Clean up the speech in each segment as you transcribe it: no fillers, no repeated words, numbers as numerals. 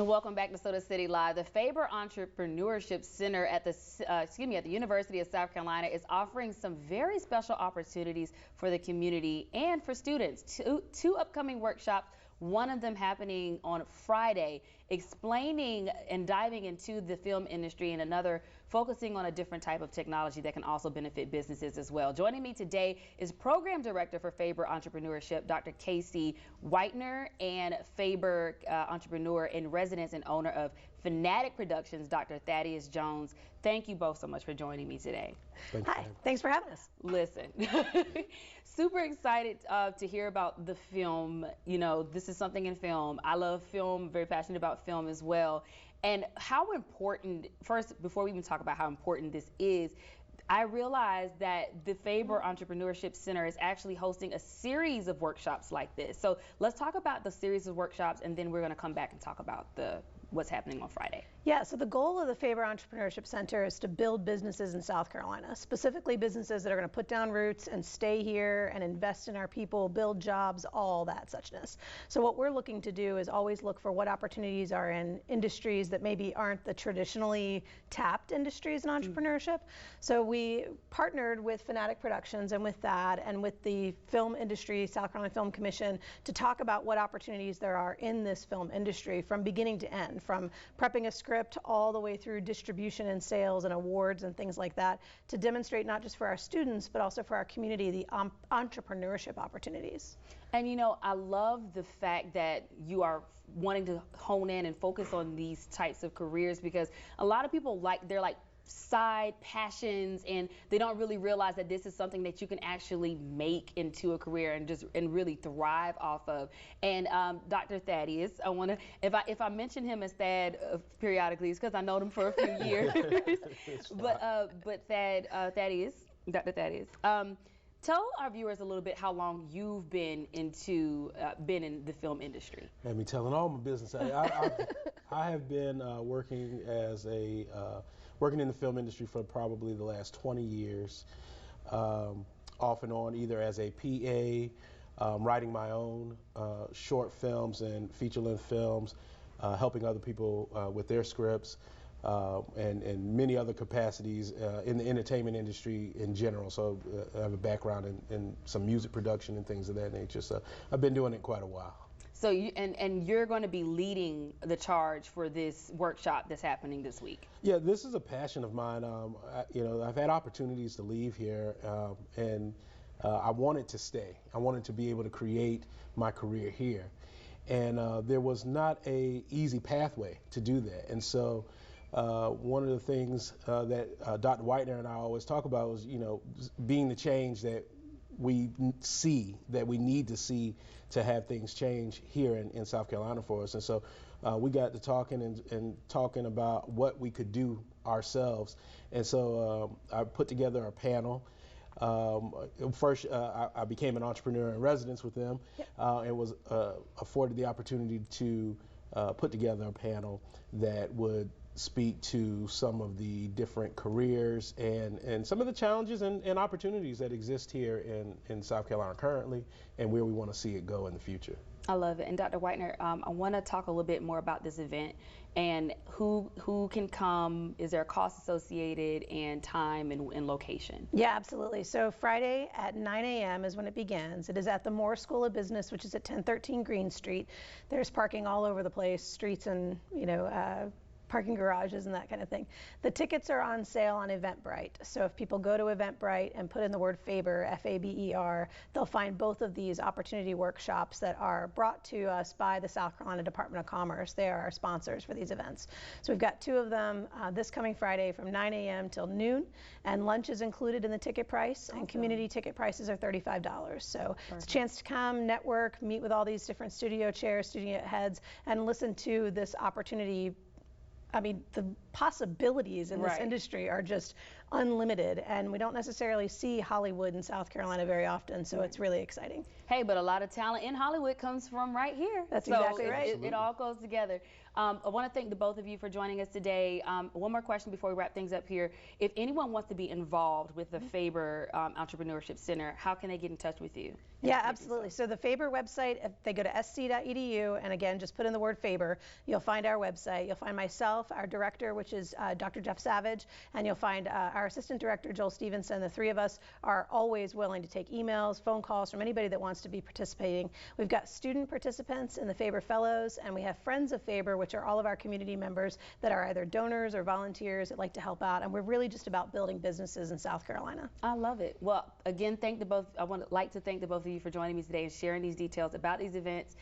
Welcome back to Soda City Live. The Faber Entrepreneurship Center at the University of South Carolina is offering some very special opportunities for the community and for students. Two upcoming workshops, one of them happening on Friday, explaining and diving into the film industry, and another focusing on a different type of technology that can also benefit businesses as well. Joining me today is Program Director for Faber Entrepreneurship, Dr. Casey Whitener, and Faber Entrepreneur in Residence and owner of Fanatic Productions, Dr. Thaddeus Jones. Thank you both so much for joining me today. Hi, thanks for having us. Listen, super excited to hear about the film. You know, this is something in film. I love film, very passionate about film as well. And how important, first, before we even talk about how important this is, I realized that the Faber Entrepreneurship Center is actually hosting a series of workshops like this. So let's talk about the series of workshops, and then we're going to come back and talk about what's happening on Friday. Yeah, so the goal of the Faber Entrepreneurship Center is to build businesses in South Carolina, specifically businesses that are going to put down roots and stay here and invest in our people, build jobs, all that suchness. So what we're looking to do is always look for what opportunities are in industries that maybe aren't the traditionally tapped industries in entrepreneurship. So we partnered with Fanatic Productions and with that and with the film industry, South Carolina Film Commission, to talk about what opportunities there are in this film industry from beginning to end, from prepping a script all the way through distribution and sales and awards and things like that, to demonstrate not just for our students but also for our community the entrepreneurship opportunities. And you know, I love the fact that you are wanting to hone in and focus on these types of careers, because a lot of people they're like side passions, and they don't really realize that this is something that you can actually make into a career and really thrive off of. And Dr. Thaddeus, I want to, if I mention him as Thad periodically, it's because I know him for a few years. but Thaddeus, Dr. Thaddeus, tell our viewers a little bit how long you've been in the film industry. Let me telling all my business. I have been working in the film industry for probably the last 20 years, off and on, either as a PA, writing my own short films and feature-length films, helping other people with their scripts, and many other capacities in the entertainment industry in general. So I have a background in some music production and things of that nature. So I've been doing it quite a while. So you're going to be leading the charge for this workshop that's happening this week. Yeah, this is a passion of mine. I've had opportunities to leave here, and I wanted to stay. I wanted to be able to create my career here, and there was not a easy pathway to do that. And so one of the things that Dr. Whitener and I always talk about was, being the change that we see, that we need to see to have things change here in South Carolina for us. And so we got to talking and talking about what we could do ourselves. And so I put together a panel. First, I became an entrepreneur in residence with them, and was afforded the opportunity to put together a panel that would speak to some of the different careers and some of the challenges and opportunities that exist here in South Carolina currently, and where we want to see it go in the future. I love it. And Dr. Whitener, I want to talk a little bit more about this event and who can come. Is there a cost associated, and time and location? Yeah, absolutely. So Friday at 9 a.m. is when it begins. It is at the Moore School of Business, which is at 1013 Green Street. There's parking all over the place, streets and parking garages and that kind of thing. The tickets are on sale on Eventbrite. So if people go to Eventbrite and put in the word Faber, F-A-B-E-R, they'll find both of these opportunity workshops that are brought to us by the South Carolina Department of Commerce. They are our sponsors for these events. So we've got two of them this coming Friday from 9 a.m. till noon, and lunch is included in the ticket price, and community ticket prices are $35. So it's a chance to come, network, meet with all these different studio chairs, studio heads, and listen to this opportunity. I mean, the possibilities in this industry are just unlimited, and we don't necessarily see Hollywood in South Carolina very often, so it's really exciting. Hey, but a lot of talent in Hollywood comes from right here. That's so exactly right. It all goes together. I want to thank the both of you for joining us today. One more question before we wrap things up here. If anyone wants to be involved with the Faber Entrepreneurship Center, how can they get in touch with you? Yeah, absolutely. So the Faber website, if they go to sc.edu, and again, just put in the word Faber, you'll find our website. You'll find myself, our director, which is Dr. Jeff Savage, and you'll find our assistant director, Joel Stevenson. The three of us are always willing to take emails, phone calls from anybody that wants to be participating. We've got student participants in the Faber Fellows, and we have Friends of Faber, which are all of our community members that are either donors or volunteers that like to help out, and we're really just about building businesses in South Carolina. I love it. Well, again, I would like to thank the both of you for joining me today and sharing these details about these events.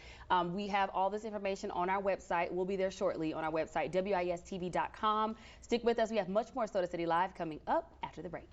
We have all this information on our website. We'll be there shortly on our website, wistv.com. Stick with us. We have much more Soda City Live coming up after the break.